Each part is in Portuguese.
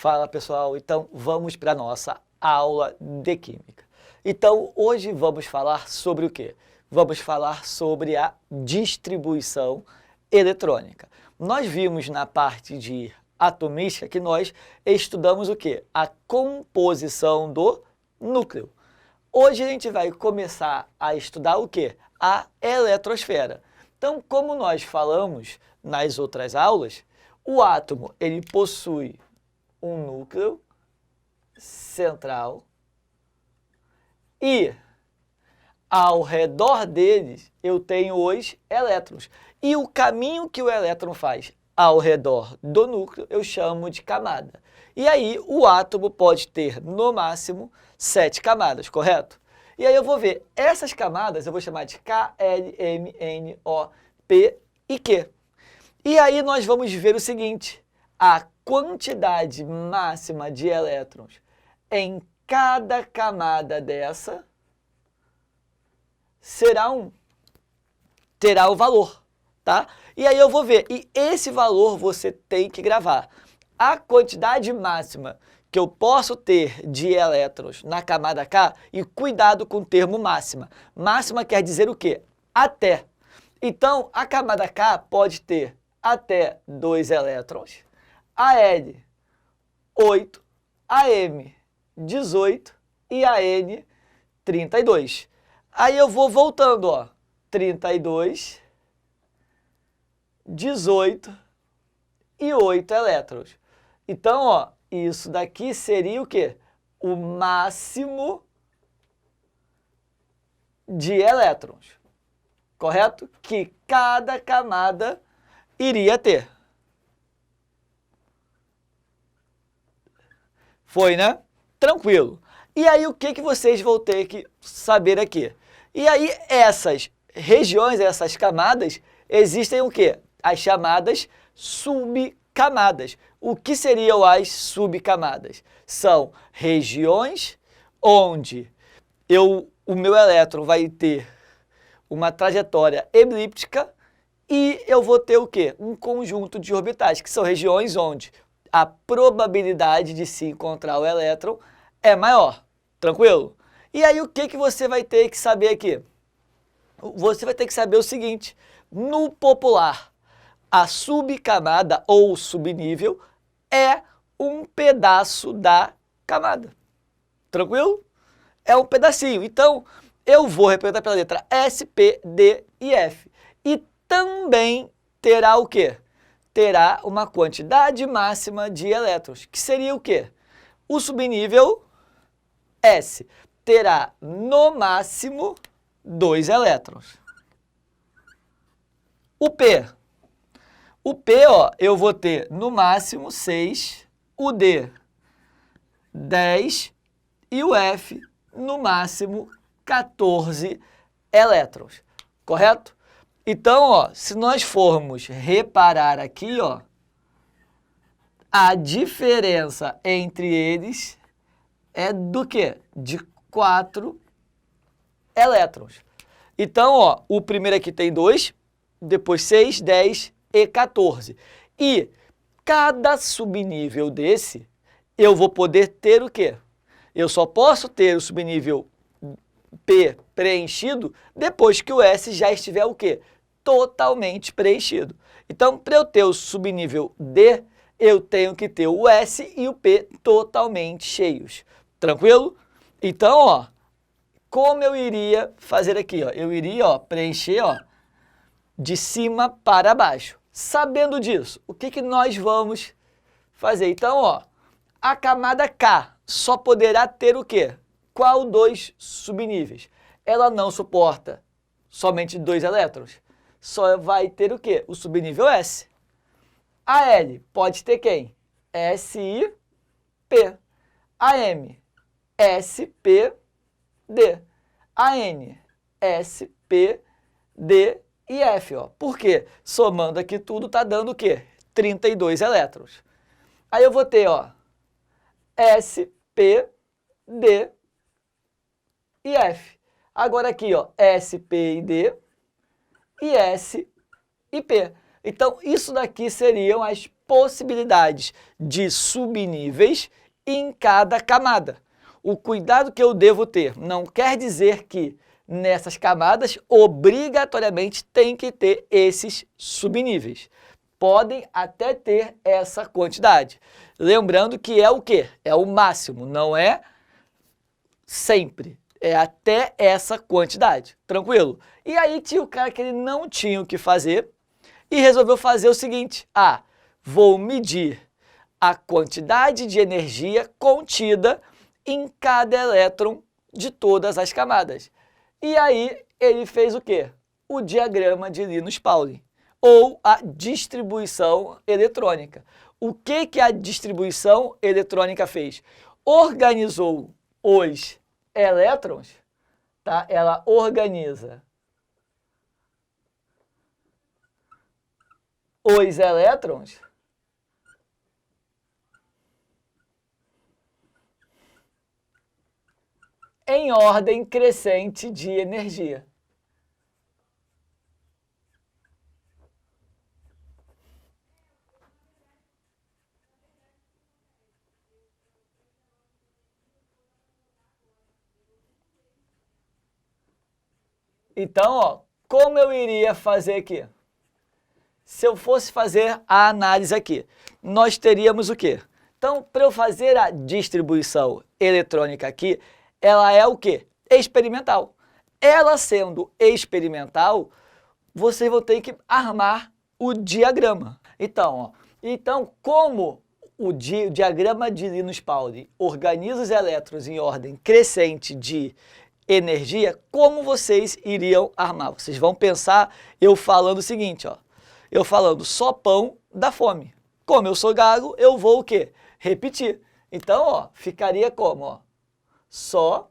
Fala pessoal, então vamos para a nossa aula de Química. Então hoje vamos falar sobre o quê? Vamos falar sobre a distribuição eletrônica. Nós vimos na parte de atomística que nós estudamos o quê? A composição do núcleo. Hoje a gente vai começar a estudar o quê? A eletrosfera. Então, como nós falamos nas outras aulas, o átomo ele possui um núcleo central e ao redor deles eu tenho os elétrons. E o caminho que o elétron faz ao redor do núcleo eu chamo de camada. E aí o átomo pode ter no máximo 7 camadas, correto? E aí eu vou ver essas camadas, eu vou chamar de K, L, M, N, O, P e Q. E aí nós vamos ver o seguinte, a quantidade máxima de elétrons em cada camada dessa será 1. Terá o valor, tá? E aí eu vou ver, e esse valor você tem que gravar. A quantidade máxima que eu posso ter de elétrons na camada K, e cuidado com o termo máxima. Máxima quer dizer o quê? Até. Então, a camada K pode ter até 2 elétrons, a L, 8, a M, 18 e a N, 32. Aí eu vou voltando, ó, 32, 18 e 8 elétrons. Então, ó, isso daqui seria o quê? O máximo de elétrons, correto? Que cada camada iria ter. Foi, né? Tranquilo. E aí, o que vocês vão ter que saber aqui? E aí, essas regiões, essas camadas, existem o quê? As chamadas subcamadas. O que seriam as subcamadas? São regiões onde o meu elétron vai ter uma trajetória elíptica e eu vou ter o quê? Um conjunto de orbitais, que são regiões onde a probabilidade de se encontrar o elétron é maior. Tranquilo? E aí o que você vai ter que saber aqui? Você vai ter que saber o seguinte, no popular, a subcamada ou subnível é um pedaço da camada. Tranquilo? É um pedacinho. Então, eu vou representar pela letra S, P, D e F. E também terá o quê? Terá uma quantidade máxima de elétrons, que seria o quê? O subnível S terá no máximo 2 elétrons. O P, ó, eu vou ter no máximo 6, o D 10 e o F no máximo 14 elétrons, correto? Então, ó, se nós formos reparar aqui, ó, a diferença entre eles é do quê? De 4 elétrons. Então, ó, o primeiro aqui tem 2, depois 6, 10 e 14. E cada subnível desse, eu vou poder ter o quê? Eu só posso ter o subnível P preenchido depois que o S já estiver o quê? Totalmente preenchido. Então, para eu ter o subnível D, eu tenho que ter o S e o P totalmente cheios. Tranquilo? Então, ó, como eu iria fazer aqui? Ó? Eu iria preencher de cima para baixo. Sabendo disso, o que nós vamos fazer? Então, ó, a camada K só poderá ter o quê? Qual 2 subníveis? Ela não suporta somente 2 elétrons. Só vai ter o quê? O subnível S. A L pode ter quem? S e P. A M, S, P, D. A N, S, P, D e F. Ó. Por quê? Somando aqui tudo, está dando o quê? 32 elétrons. Aí eu vou ter, ó, S, P, D e F. Agora aqui, ó, S, P e D e S e P. Então, isso daqui seriam as possibilidades de subníveis em cada camada. O cuidado que eu devo ter não quer dizer que nessas camadas obrigatoriamente tem que ter esses subníveis. Podem até ter essa quantidade. Lembrando que é o quê? É o máximo, não é sempre. É até essa quantidade. Tranquilo? E aí tinha o cara que ele não tinha o que fazer e resolveu fazer o seguinte: vou medir a quantidade de energia contida em cada elétron de todas as camadas. E aí ele fez o quê? O diagrama de Linus-Pauling, ou a distribuição eletrônica. O que a distribuição eletrônica fez? Organizou os elétrons, tá? Ela organiza os elétrons em ordem crescente de energia. Então, como eu iria fazer aqui? Se eu fosse fazer a análise aqui, nós teríamos o quê? Então, para eu fazer a distribuição eletrônica aqui, ela é o quê? Experimental. Ela sendo experimental, vocês vão ter que armar o diagrama. Então, como o diagrama de Linus-Pauling organiza os elétrons em ordem crescente de energia, como vocês iriam armar? Vocês vão pensar eu falando o seguinte, eu falando só pão dá fome. Como eu sou gago, eu vou o quê? Repetir. Então, ficaria como? Só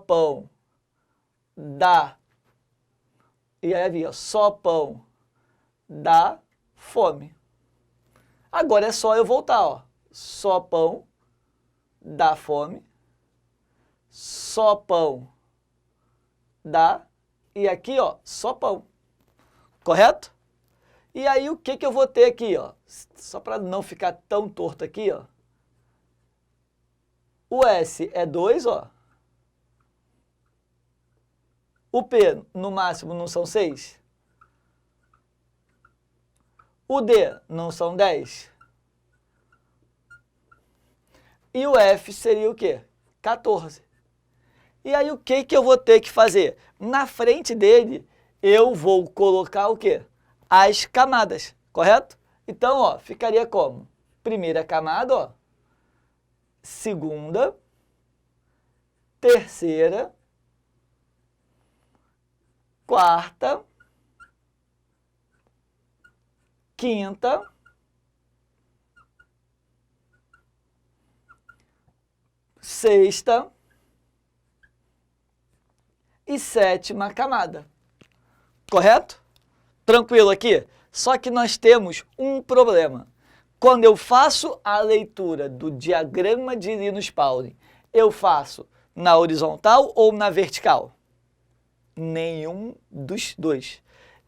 pão dá. E aí havia só pão dá fome. Agora é só eu voltar, só pão dá fome, só pão dá, e aqui, só pão. Correto? E aí, o que eu vou ter aqui, Só para não ficar tão torto aqui, O S é 2, O P, no máximo, não são 6? O D não são 10? E o F seria o quê? 14. E aí, o que eu vou ter que fazer? Na frente dele, eu vou colocar o quê? As camadas, correto? Então, ficaria como? Primeira camada, segunda, terceira, quarta, quinta, sexta e sétima camada. Correto? Tranquilo aqui? Só que nós temos um problema. Quando eu faço a leitura do diagrama de Linus-Pauling, eu faço na horizontal ou na vertical? Nenhum dos dois.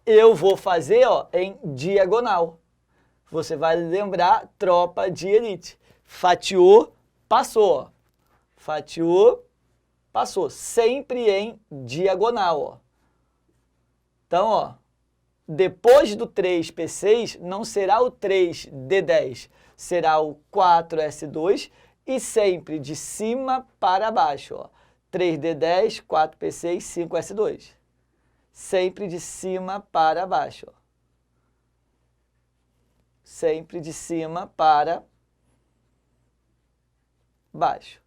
Eu vou fazer em diagonal. Você vai lembrar tropa de elite. Fatiou, passou. Fatiou, passou. Sempre em diagonal. Então, depois do 3P6, não será o 3D10, será o 4S2 e sempre de cima para baixo. 3D10, 4P6, 5S2. Sempre de cima para baixo. Sempre de cima para baixo.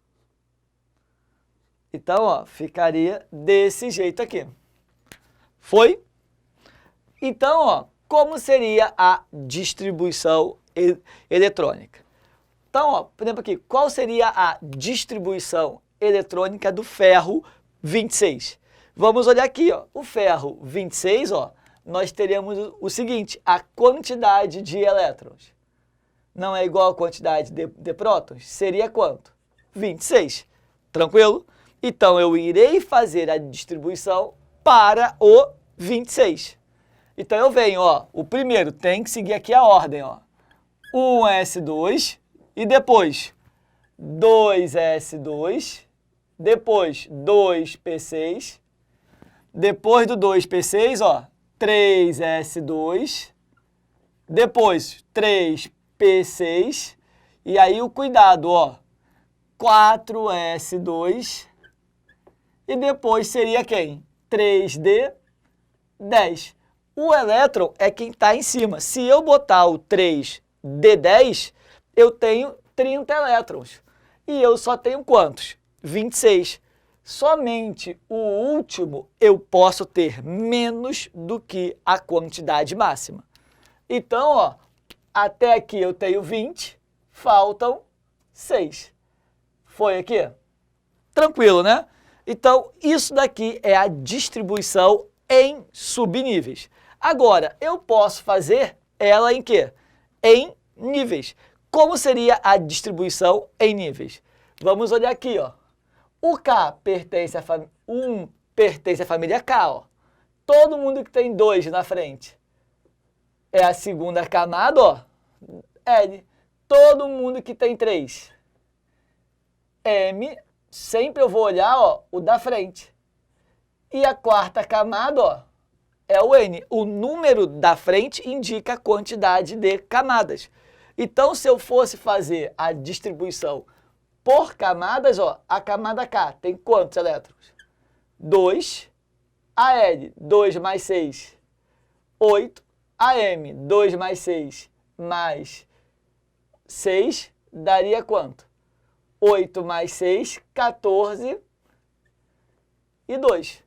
Então, ficaria desse jeito aqui. Foi? Então, como seria a distribuição eletrônica? Então, por exemplo aqui, qual seria a distribuição eletrônica do ferro 26? Vamos olhar aqui, o ferro 26, nós teremos o seguinte, a quantidade de elétrons não é igual à quantidade de prótons? Seria quanto? 26. Tranquilo? Então, eu irei fazer a distribuição para o 26. Então eu venho, ó, o primeiro tem que seguir aqui a ordem, ó. 1s2 e depois 2s2, depois 2p6, depois do 2p6, ó, 3s2, depois 3p6, e aí o cuidado, ó, 4s2, e depois seria quem? 3d10. O elétron é quem está em cima. Se eu botar o 3d10, eu tenho 30 elétrons. E eu só tenho quantos? 26. Somente o último eu posso ter menos do que a quantidade máxima. Então, ó, até aqui eu tenho 20, faltam 6. Foi aqui? Tranquilo, né? Então, isso daqui é a distribuição em subníveis. Agora, eu posso fazer ela em quê? Em níveis. Como seria a distribuição em níveis? Vamos olhar aqui, ó. O K pertence à pertence à família K, ó. Todo mundo que tem 2 na frente é a segunda camada, ó. L. Todo mundo que tem 3. M. Sempre eu vou olhar, ó, o da frente. E a quarta camada, ó, é o N. O número da frente indica a quantidade de camadas. Então, se eu fosse fazer a distribuição por camadas, ó, a camada K tem quantos elétrons? 2. A L, 2 mais 6, 8. A M, 2 mais 6 mais 6, daria quanto? 8 mais 6, 14 e 2.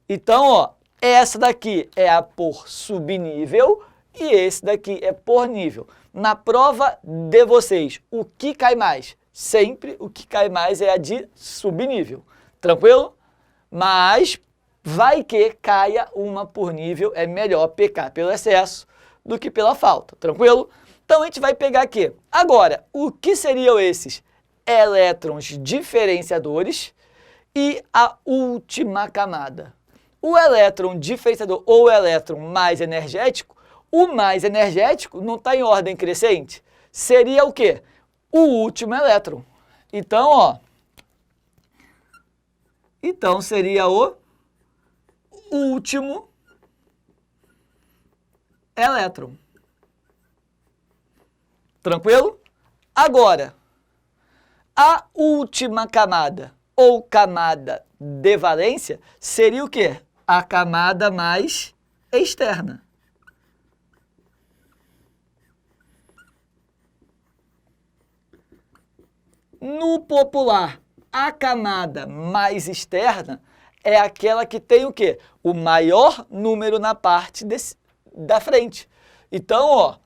Então, ó, essa daqui é a por subnível e esse daqui é por nível. Na prova de vocês, o que cai mais? Sempre o que cai mais é a de subnível. Tranquilo? Mas vai que caia uma por nível, é melhor pecar pelo excesso do que pela falta. Tranquilo? Então a gente vai pegar aqui. Agora, o que seriam esses elétrons diferenciadores e a última camada? O elétron diferenciador ou o elétron mais energético, o mais energético não está em ordem crescente, seria o quê? O último elétron. Então, ó, então seria o último elétron. Tranquilo? Agora, a última camada ou camada de valência seria o quê? A camada mais externa. No popular, a camada mais externa é aquela que tem o quê? O maior número na parte da frente. Então, ó,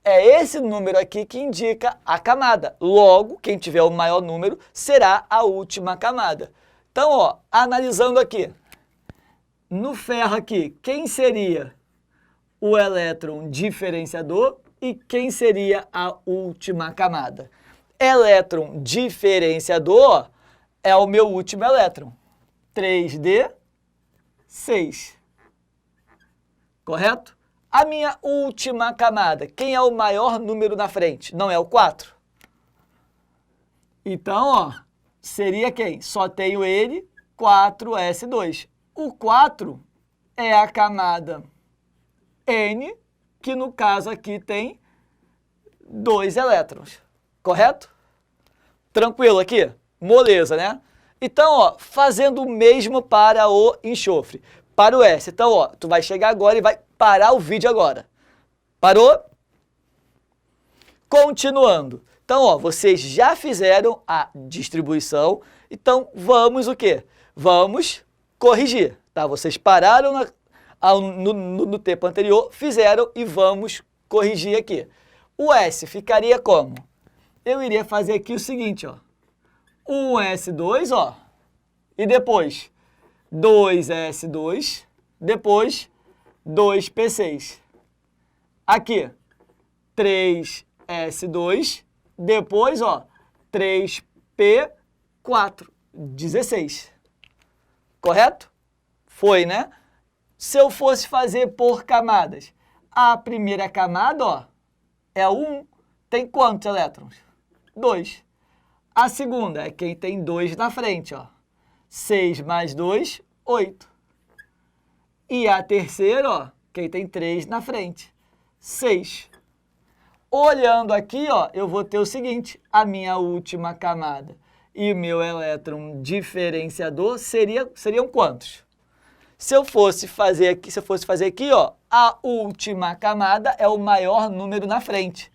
é esse número aqui que indica a camada. Logo, quem tiver o maior número será a última camada. Então, ó, analisando aqui, no ferro aqui, quem seria o elétron diferenciador e quem seria a última camada? Elétron diferenciador é o meu último elétron, 3d6, correto? A minha última camada, quem é o maior número na frente? Não é o 4? Então, ó, seria quem? Só tenho ele, 4s2. O 4 é a camada N, que no caso aqui tem 2 elétrons, correto? Tranquilo aqui? Moleza, né? Então, ó, fazendo o mesmo para o enxofre, para o S. Então, ó, tu vai chegar agora e vai parar o vídeo agora. Parou? Continuando. Então, ó, vocês já fizeram a distribuição, então vamos o quê? Vamos corrigir, tá? Vocês pararam no tempo anterior, fizeram e vamos corrigir aqui. O S ficaria como? Eu iria fazer aqui o seguinte, ó. 1s2, ó, e depois 2s2, depois 2p6. Aqui, 3s2, depois, ó, 3p4, 16. Correto? Foi, né? Se eu fosse fazer por camadas, a primeira camada, ó, é o 1. Tem quantos elétrons? 2. A segunda é quem tem 2 na frente, ó. 6 mais 2, 8. E a terceira, ó, quem tem 3 na frente, 6. Olhando aqui, ó, eu vou ter o seguinte, a minha última camada e o meu elétron diferenciador seriam quantos? Se eu fosse fazer aqui, ó, a última camada é o maior número na frente.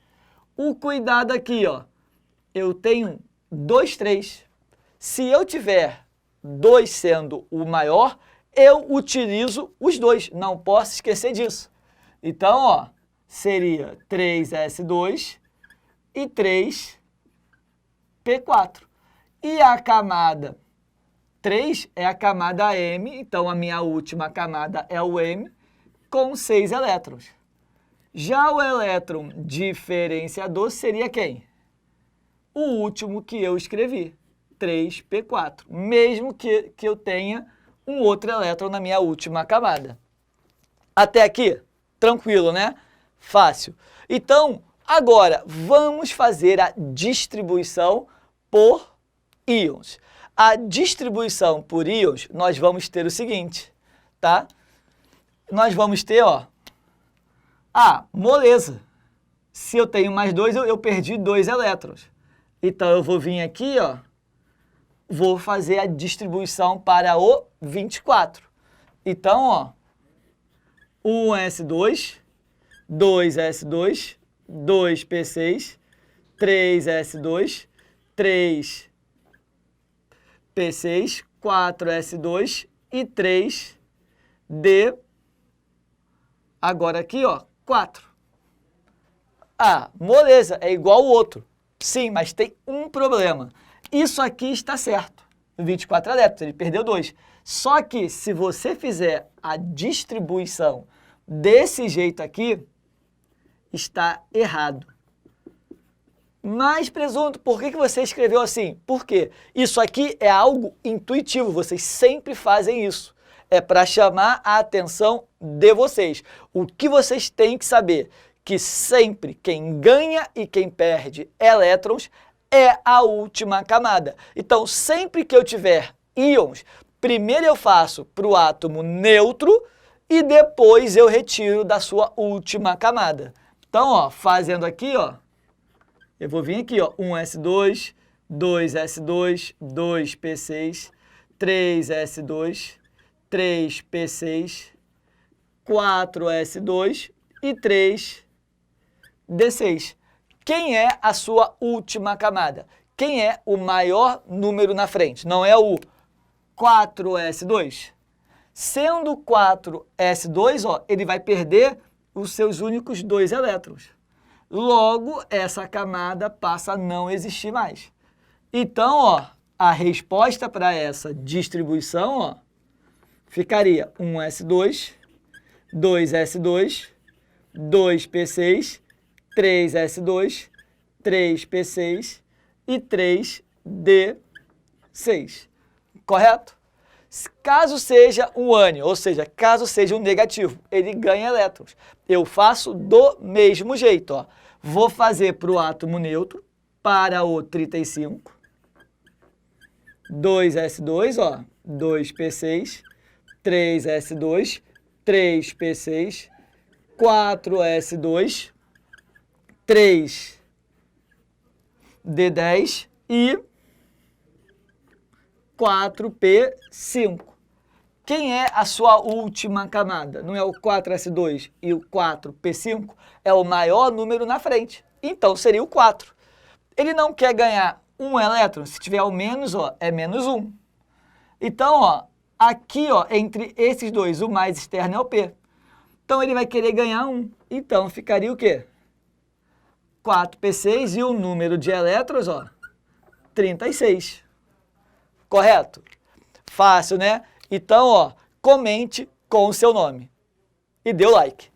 O cuidado aqui, ó, eu tenho 2, 3. Se eu tiver 2 sendo o maior, eu utilizo os 2, não posso esquecer disso. Então, ó, seria 3s2 e 3p4. E a camada 3 é a camada M, então a minha última camada é o M, com 6 elétrons. Já o elétron diferenciador seria quem? O último que eu escrevi, 3p4, mesmo que eu tenha um outro elétron na minha última camada. Até aqui, tranquilo, né? Fácil. Então, agora, vamos fazer a distribuição por íons. A distribuição por íons, nós vamos ter o seguinte, tá? Nós vamos ter, ó, moleza. Se eu tenho mais 2, eu perdi 2 elétrons. Então, eu vou vir aqui, ó, vou fazer a distribuição para o 24. Então, ó, 1s2, 2s2, 2p6, 3s2, 3p6, 4s2 e 3d. Agora aqui, ó, 4. Moleza, é igual ao outro. Sim, mas tem um problema. Isso aqui está certo. 24 elétrons, ele perdeu 2. Só que se você fizer a distribuição desse jeito aqui, está errado. Mas, presunto, por que você escreveu assim? Por quê? Isso aqui é algo intuitivo, vocês sempre fazem isso. É para chamar a atenção de vocês. O que vocês têm que saber? Que sempre quem ganha e quem perde elétrons é a última camada. Então, sempre que eu tiver íons, primeiro eu faço para o átomo neutro e depois eu retiro da sua última camada. Então, ó, fazendo aqui, ó, eu vou vir aqui, ó, 1s2, 2s2, 2p6, 3s2, 3p6, 4s2 e 3d6. Quem é a sua última camada? Quem é o maior número na frente? Não é o 4s2? Sendo 4s2, ó, ele vai perder os seus únicos 2 elétrons. Logo, essa camada passa a não existir mais. Então, ó, a resposta para essa distribuição, ó, ficaria 1s2, 2s2, 2p6, 3s2, 3p6 e 3d6. Correto? Caso seja um ânion, ou seja, caso seja um negativo, ele ganha elétrons. Eu faço do mesmo jeito, ó. Vou fazer para o átomo neutro, para o 35, 2s2, ó, 2p6, 3s2, 3p6, 4s2, 3d10 e 4p5. Quem é a sua última camada? Não é o 4s2 e o 4p5? É o maior número na frente. Então, seria o 4. Ele não quer ganhar um elétron. Se tiver o menos, ó, é menos 1. Então, ó, aqui, ó, entre esses dois, o mais externo é o p. Então, ele vai querer ganhar 1. Então, ficaria o quê? 4p6 e o número de elétrons, ó, 36. Correto? Fácil, né? Então, ó, comente com o seu nome. E dê o like.